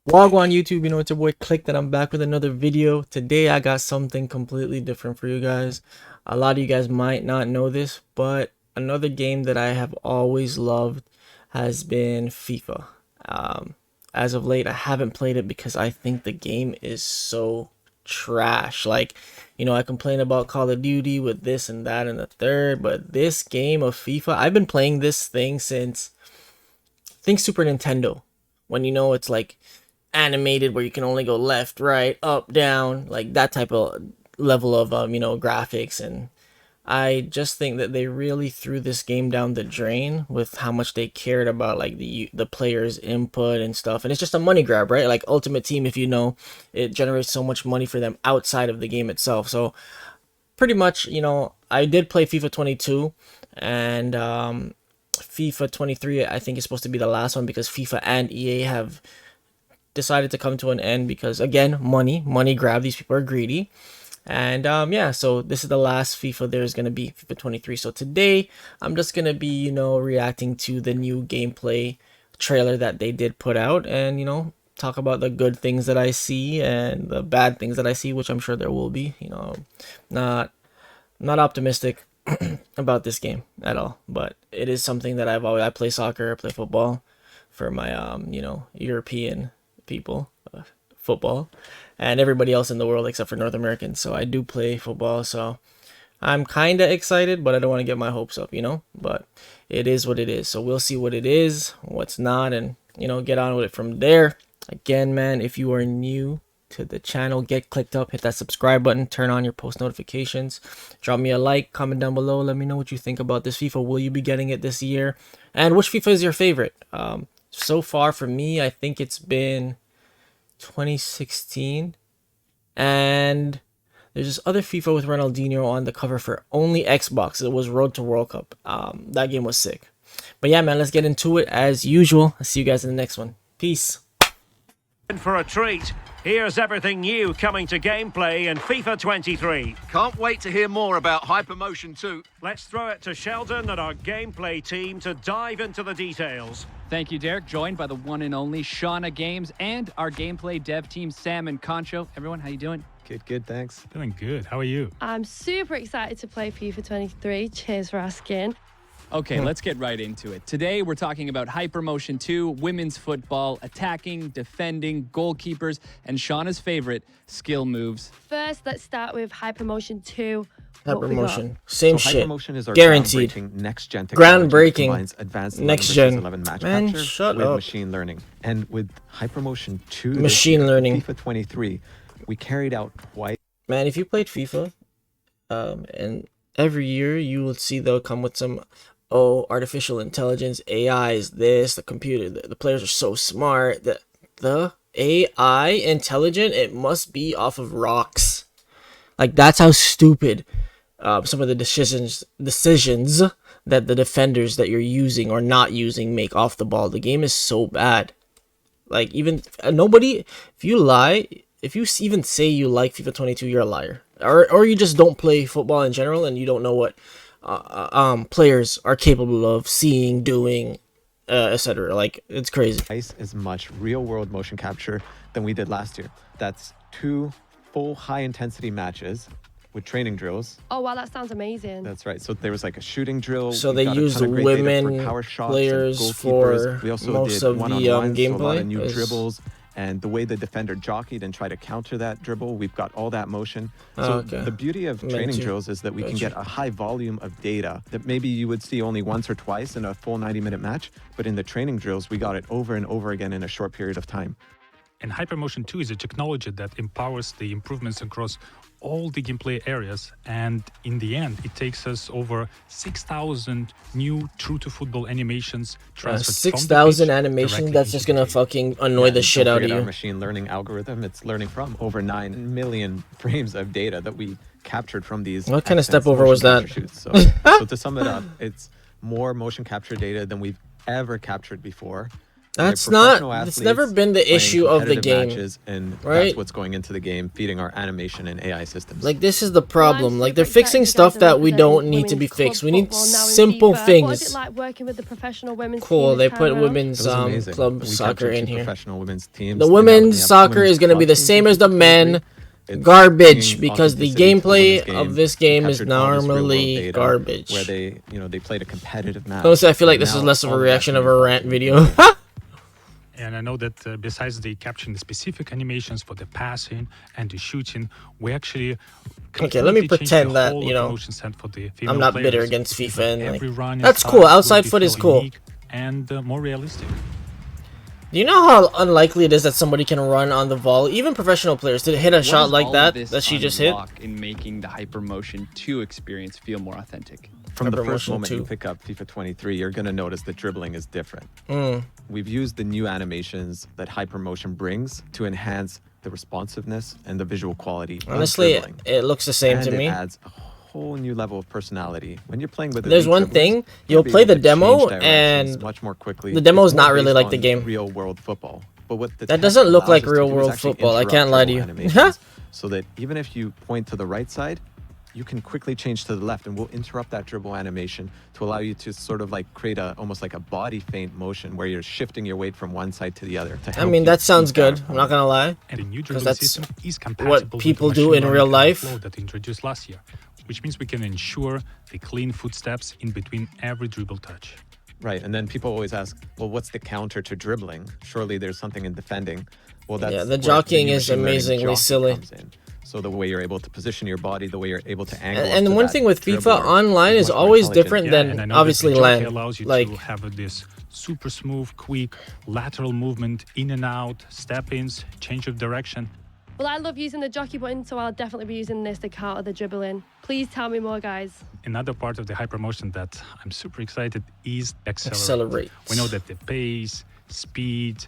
Wagwan YouTube, it's your boy Click that I'm back with another video. Today I got something completely different for you guys. A lot of you guys might not know this, but another game that I have always loved has been FIFA. As of late, I haven't played it because I think the game is so trash. I complain about Call of Duty with this and that and the third, but this game of FIFA, I've been playing this thing since, I think, Super Nintendo. When it's like animated where you can only go left, right, up, down, like that type of level of graphics. And I just think that they really threw this game down the drain with how much they cared about like the players input and stuff. And it's just a money grab, right? Like Ultimate Team, if you know, it generates so much money for them outside of the game itself. So pretty much, I did play FIFA 22 and FIFA 23 I think is supposed to be the last one because FIFA and EA have decided to come to an end because, again, money grab. These people are greedy. And yeah, so this is the last FIFA there's going to be, FIFA 23. So today I'm just going to be, reacting to the new gameplay trailer that they did put out and, talk about the good things that I see and the bad things that I see, which I'm sure there will be. Not optimistic about this game at all, but it is something that I play soccer, I play football for my European people, football, and everybody else in the world except for North Americans. So I do play football, so I'm kind of excited, but I don't want to get my hopes up, but it is what it is. So we'll see what it is, what's not, and get on with it from there. Again, man, if you are new to the channel, get clicked up, hit that subscribe button, turn on your post notifications, drop me a like, comment down below, let me know what you think about this FIFA. Will you be getting it this year, and which FIFA is your favorite? So far for me, I think it's been 2016, and there's this other FIFA with Ronaldinho on the cover for only Xbox. It was Road to World Cup. That game was sick. But yeah, man, let's get into it as usual. I'll see you guys in the next one. Peace. In for a treat. Here's everything new coming to gameplay in FIFA 23. Can't wait to hear more about Hypermotion 2. Let's throw it to Sheldon and our gameplay team to dive into the details. Thank you, Derek. Joined by the one and only Shauna Games and our gameplay dev team, Sam and Concho. Everyone, how you doing? Good, thanks. Doing good. How are you? I'm super excited to play FIFA 23. Cheers for asking. Okay, let's get right into it. Today, we're talking about Hypermotion 2, women's football, attacking, defending, goalkeepers, and Shauna's favorite, skill moves. First, let's start with Hypermotion 2. What we got? Hypermotion, same So shit, Hypermotion is our guaranteed. groundbreaking next-gen technology that Groundbreaking. combines advanced Next 11 gen. versus 11 match Man, capture shut with up. machine learning. And with Hypermotion 2, Machine this year, learning. FIFA 23, we carried out twice. Man, if you played FIFA, and every year you will see they'll come with some, artificial intelligence, AI is this, the computer, the players are so smart, the AI intelligent, it must be off of rocks. Like, that's how stupid some of the decisions that the defenders that you're using or not using make off the ball. The game is so bad. Like, even nobody, if you lie, if you even say you like FIFA 22, you're a liar, or you just don't play football in general and you don't know what players are capable of seeing, doing, etc. Like, it's crazy. Twice as much real-world motion capture than we did last year. That's 2 full high-intensity matches with training drills. Oh, wow, that sounds amazing. That's right. So there was like a shooting drill. So We they got a used ton of great data for women power shots and players for goalkeepers. We also most did of the one-on-ones, so a lot gameplay. of new dribbles. And the way the defender jockeyed and tried to counter that dribble, we've got all that motion. So okay. the beauty of training drills is that we can get a high volume of data that maybe you would see only once or twice in a full 90-minute match. But in the training drills, we got it over and over again in a short period of time. And Hypermotion 2 is a technology that empowers the improvements across all the gameplay areas. And in the end, it takes us over 6,000 new true-to-football animations transferred 6,000 animations. That's just gonna fucking annoy the shit out of Our you. machine learning algorithm, it's learning from over 9 million frames of data that we captured from these. What kind of excellent step over was motion that? capture shoots. So to sum it up, it's more motion capture data than we've ever captured before. That's Professional not. It's athletes never been the playing issue of the competitive game. matches, and right? that's what's going into the game, feeding our animation and AI systems. Like, this is the problem. Like, they're super fixing excited stuff you guys are that we don't need to representing be women's fixed. We club need football now in simple FIFA. What is things. it like working with the professional women's Cool. team They this put time around? women's It was amazing. club We soccer captured in two here. professional women's teams. The and now we women's have soccer women's is going to be club the teams same in as the FIFA men. 23. It's Garbage, bringing because the authenticity to the gameplay women's game. of this We game is captured all this real-world normally data garbage. Where they played a competitive match. Honestly, I feel like And this is now less of a all reaction of that a can rant be video. And I know that besides the capturing the specific animations for the passing and the shooting, we actually Okay, let me completely changed pretend the that, whole you know, motion set for the I'm female not bitter players. against Because FIFA and, like, every run that's and cool. style Outside will foot be is feel cool. unique and more realistic. Do you know how unlikely it is that somebody can run on the volley? Even professional players to hit a What shot does like all that of this that she just hit. unlock in making the Hypermotion 2 experience feel more authentic? From the first Hypermotion moment you 2. pick up FIFA 23, you're going to notice the dribbling is different. We've used the new animations that Hypermotion brings to enhance the responsiveness and the visual quality Honestly, of dribbling. it looks the same And to it me. adds a whole new level of personality. When you're playing with There's elite one dribblers, thing, you'll you'll be play able the to demo change directions and much more quickly. the demo It's is not more really based like the on game. real world football. But what the That tech doesn't look allows like us to real do is world actually football. I interrupt can't lie to dribble you. animations, so that even if you point to the right side, you can quickly change to the left, and we'll interrupt that dribble animation to allow you to sort of like create almost like a body feint motion where you're shifting your weight from one side to the other. To I help mean, you that sounds beat that good. I'm not opponent. gonna lie. And the new Because dribbling that's system is what compatible people with do machine in learning real kind of life. flow that introduced last year, which means we can ensure the clean footsteps in between every dribble touch. Right, and then people always ask, well, what's the counter to dribbling? Surely there's something in defending. Well, that's Yeah, the where jockeying new is machine learning amazingly jockey silly. comes in. So the way you're able to position your body, the way you're able to angle. And up to one that thing with FIFA dribbler Online is much more always intelligent. different Yeah, and I than know that obviously the jockey LAN. allows you Like, to have this super smooth, quick lateral movement in and out, step-ins, change of direction. Well, I love using the jockey button, so I'll definitely be using this to counter the dribbling. Please tell me more, guys. Another part of the hypermotion that I'm super excited is accelerate. Accelerate. We know that the pace, speed,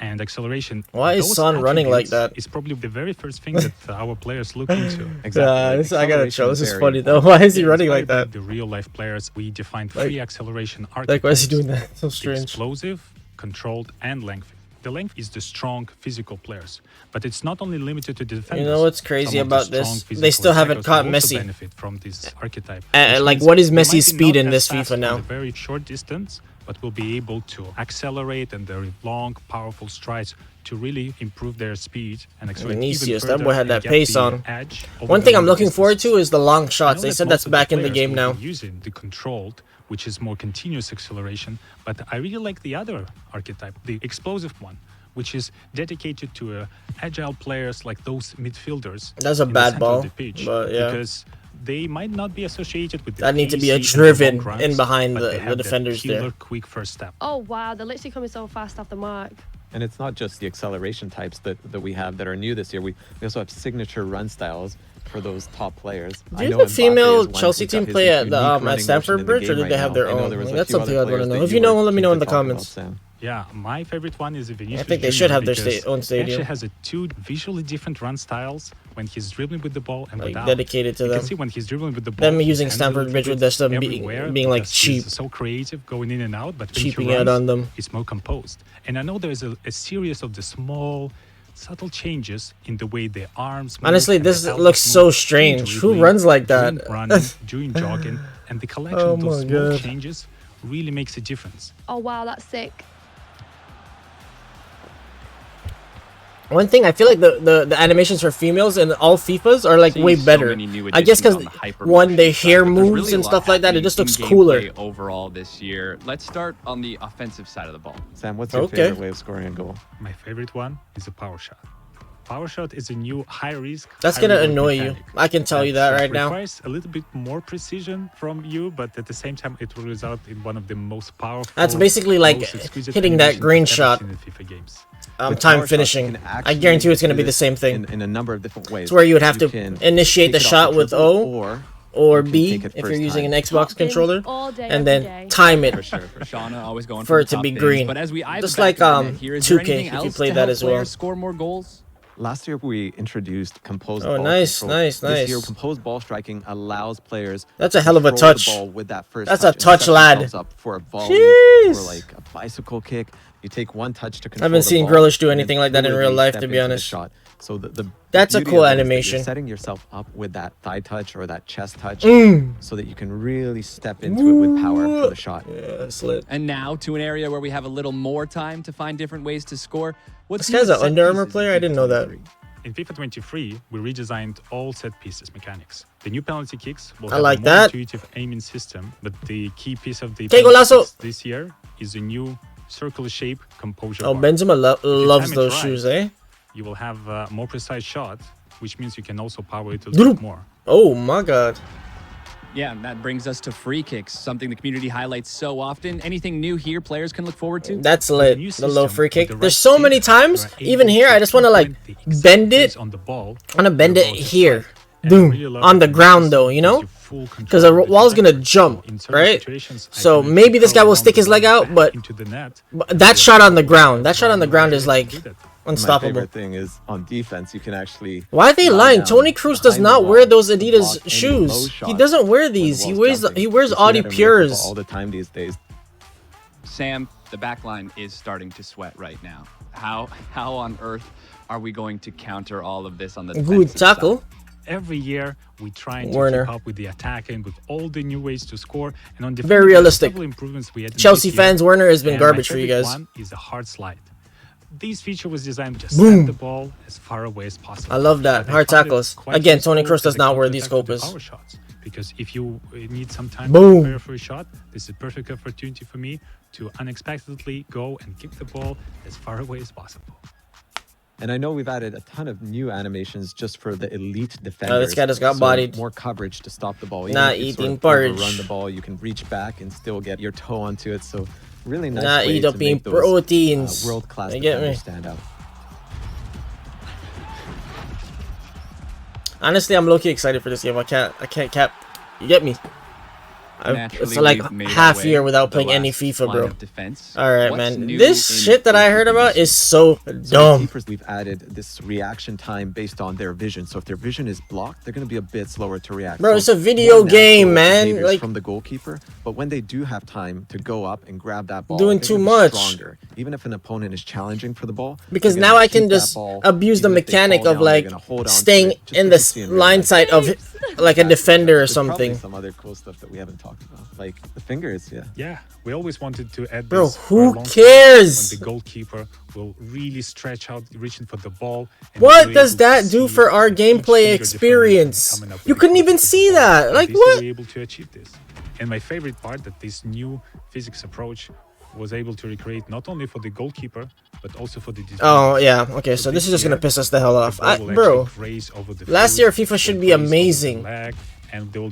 and acceleration. Why is those Son running like attributes that? is probably the very first thing that our players look into. Exactly. I gotta show. This is Acceleration funny very though. important. Why is he running like Inspired by that? The real life players, we defined Like- three acceleration archetypes. Like, why is he doing that? So strange. Explosive, controlled, and lengthy. The length is the strong physical players, but it's not only limited to the defenders. You know what's crazy Some of the about this? strong They physical still haven't attackers caught will also Messi. benefit from this archetype. Like, which what means is they might Messi's be speed not in as this fast FIFA now? from a very short distance, but will be able to accelerate and their long, powerful strides to really improve their speed and accelerate even Vinicius, that further boy had and that get pace the on. edge over One the thing I'm longer looking forward distances. to is the long I shots. know They that said most that's of back in the players game will now. be using the controlled, which is more continuous acceleration, but I really like the other archetype, the explosive one, which is dedicated to agile players like those midfielders. That's a in the bad center of ball, the pitch, but yeah. because they might not be associated with the That need to be a pacey and the long driven runs, in behind but the they have that defenders there. killer quick first step. Oh, wow. They're literally coming so fast off the mark. And it's not just the acceleration types that we have that are new this year. We also have signature run styles for those top players. Did the female Chelsea team play at the at Stamford Bridge, or did they have their own? Like, that's something I'd want to know. If you know, let me know in the comments. Yeah, my favorite one is Vinicius. I think they should Junior have their because own He stadium. actually has two visually different run styles when he's dribbling with the ball and Like, without. dedicated to You them. can see when he's dribbling with the ball. Them his using hands Stamford will Bridge dribble with just them everywhere being like because cheap. he's so creative going in and out, but when Cheaping he out runs, on them. it's more composed. And I know there's a series of the small, subtle changes in the way their arms move. Honestly, and this their looks elbows so move strange. during Who dribbling, runs like during that? running, during jogging, and the collection Oh of those my small God. changes really makes a difference. Oh, wow. That's sick. One thing I feel like the animations for females in all FIFAs are like Seeing way so better. many new I guess additions because on the Hypermotion one, their side, hair but there's moves really a and lot stuff like that. It happening just looks in cooler. gameplay overall this year. Let's start on the offensive side of the ball. Sam, what's your Okay. favorite way of scoring a goal? My favorite one is a power shot. Power shot is a new high risk. That's high gonna reward annoy you. mechanic I can tell you that right now. requires a little bit more precision from you, but at the same time, it will result in one of the most powerful. That's basically like most exquisite hitting that animations green I've ever shot. seen in FIFA games. With Time power shots, finishing. you can I actually guarantee you it's gonna do be the this same thing. in a number of different ways. It's where you would have to can initiate the take it off shot with dribble, O or you can B take it if you're first using an time. Xbox Top bins controller, all day, and every then day. time it For sure, for Shauna, always going for the it to top be things. green. But as we eye the Just back like of the net here, is there 2K, anything if you else played to that help as well. players score more goals? Last year we introduced composed Oh, ball nice, control. nice, This year nice. composed ball striking allows players That's a to hell of a control the touch. ball with that first That's a and touch, set lad. themselves up for a volley Jeez. or like a bicycle kick. You take one touch to control I haven't the seen ball, Girlish do and then anything like that in real fluidly life, step to be into the honest. shot. So the That's a beauty cool of it is that animation. You're setting yourself up with that thigh touch or that chest touch Mm. so that you can really step into it with power for the shot. Yeah, slit. And now to an area where we have a little more time to find different ways to score. What's This new guy's with an set Under Armour pieces in player? I didn't know that. 23? In FIFA 23, we redesigned all set pieces mechanics. The new penalty kicks will I have like a more that. intuitive aiming system, but the key piece of the Okay, penalty golazo. kicks this year is a new circular shape composure Oh, bar. Benzema loves time it those right, shoes, eh? You will have a more precise shot, which means you can also power it a Bloop. little bit more. Oh my god. Yeah, and that brings us to free kicks, something the community highlights so often. Anything new here players can look forward to? That's With lit. new The low system, free with kick. the right There's so stick, many you times, are even able here, to I just want to like pinpoint the exact bend place it. on the ball. I'm gonna bend for it the ball to here. strike. And I Boom. really love On that the new ground system though, you gives know? full control Because the of wall's gonna defender. jump, So in certain right? situations, I So can maybe actually this guy throw will around stick the his leg ball out, back but into the net. that shot on the ground, that shot on the ground is like My unstoppable. favorite thing is on defense, you can actually. Why are they lie lying? down Tony Cruz does behind the not ball wear those to Adidas block any low shoes. He shots doesn't wear when the these. He ball's wears jumping. wears You see Audi that in real football Pures. all the time these days. Sam, the back line is starting to sweat right now. How on earth are we going to counter all of this on the Good defensive tackle. side? Every year, we try to Werner. keep up with the attacking, with all the new ways to score. And on defense, Very there's realistic. several improvements we added Chelsea this year. fans, Werner has been And garbage my for you favorite guys. one is a hard slide. This feature was designed to just Boom. send the ball as far away as possible. I love that. But I Hard found it tackles. quite Again, Tony useful Kroos does as a not wear these counter-attack counter-attack to the Copas. Powershots, because if you need some time Boom. to prepare for a shot, this is a perfect opportunity for me to unexpectedly go and kick the ball as far away as possible. And I know we've added a ton of new animations just for the elite defenders. guy just got so bodied. More coverage to stop the ball. Even Not if you eating sort of porridge. Run the ball, you can reach back and still get your toe onto it. So really nice Not way eat to up in make those proteins. world-class You get me? defenders stand out. Honestly, I'm low-key excited for this game. I can't cap. You get me? It's Naturally, like we've made our half way year without the playing any last FIFA, line bro. of defense. All right, What's man. new This in shit that I heard about goalkeeping? is so So dumb. keepers, we've added this reaction time based on their vision. So if their vision is blocked, they're going to be a bit slower to react. Bro, So it's a video more game, natural man. behaviors Like- from the goalkeeper, but when they do have time to go up and grab that ball, Doing they're too gonna be much. Stronger. Even if an opponent is challenging for the ball, Because they're now gonna I can keep that just ball. abuse the Even if they mechanic fall of down, they're like gonna hold on to staying it, just in like the you see in real line life. side of like a defender or There's probably something. some other cool stuff that we haven't talked about, like the fingers. Yeah. Yeah, we always wanted to add Bro, this who for long cares? shots when the goalkeeper will really stretch out, reaching for the ball. and What we're does able to that do see for our each gameplay finger experience? differently coming up with You the couldn't grip even of the see ball. that. And Like, this what? we were able to achieve this. And my favorite part that this new physics approach was able to recreate not only for the goalkeeper but also for the defender. Oh yeah. Okay, so this is just gonna piss us the hell off, bro. Last year FIFA should be amazing.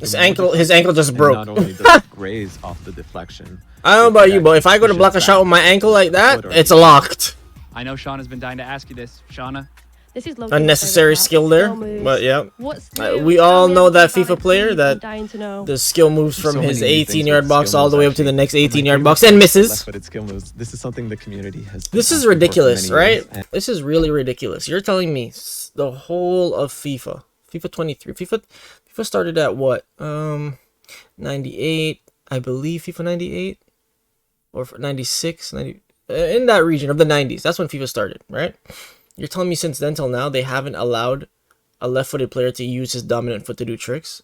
His ankle just And broke. not only does it graze off the deflection. I don't know about you, but if I go to block a shot with my ankle like that, it's locked. I know Shauna's been dying to ask you this. Shauna, This is low-key my Unnecessary favourite skill part, there, skill moves. but yeah. What's We new? all Tell me know that everything FIFA about it, player please. that I'm dying to know. the skill moves So from many his new things 18-yard with box skill all the moves, way up to the actually. next But my 18-yard favorite box thing and is the misses. left-footed skill moves. This is something the community has. This been is asking for ridiculous, many right? years, and This is really ridiculous. You're telling me the whole of FIFA 23, FIFA started at what? 98, I believe. FIFA 98 or 96, 90, in that region of the 90s. That's when FIFA started, right? You're telling me since then till now they haven't allowed a left-footed player to use his dominant foot to do tricks?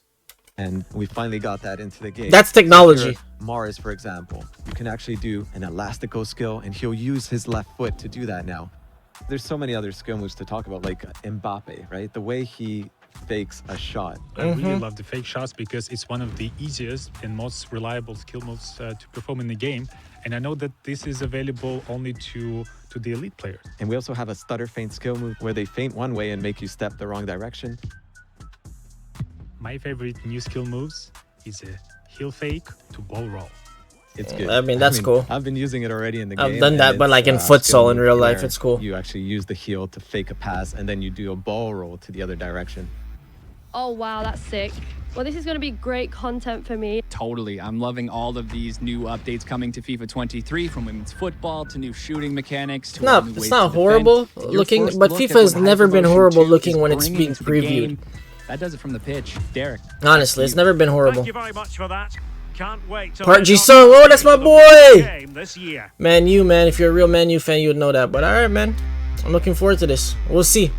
And we finally got that into the game. That's technology. So Mars, for example, you can actually do an elastico skill, and he'll use his left foot to do that now. There's so many other skill moves to talk about, like Mbappe, right? The way he fakes a shot. I really love the fake shots because it's one of the easiest and most reliable skill moves to perform in the game. And I know that this is available only to the elite players. And we also have a stutter feint skill move where they feint one way and make you step the wrong direction. My favorite new skill moves is a heel fake to ball roll. It's good. I mean, that's cool. I've been using it already in the game. I've done that, and but it's, like in skill futsal in move real life, where it's cool. You actually use the heel to fake a pass, and then you do a ball roll to the other direction. Oh wow, that's sick. Well, this is going to be great content for me. totally. I'm loving all of these new updates coming to FIFA 23, from women's football to new shooting mechanics to all new It's ways not to horrible defend. Your looking, first but look at FIFA has what never been Hypermotion horrible 2 looking is when it's bringing being to the previewed. game. That does it from the pitch. Derek. Honestly, it's never been horrible. Thank you very much for that. Can't wait to Part G let Sung. Oh, that's my on to the boy. game this year. Man U, man. If you're a real Man U fan, you would know that. But all right, man. I'm looking forward to this. We'll see.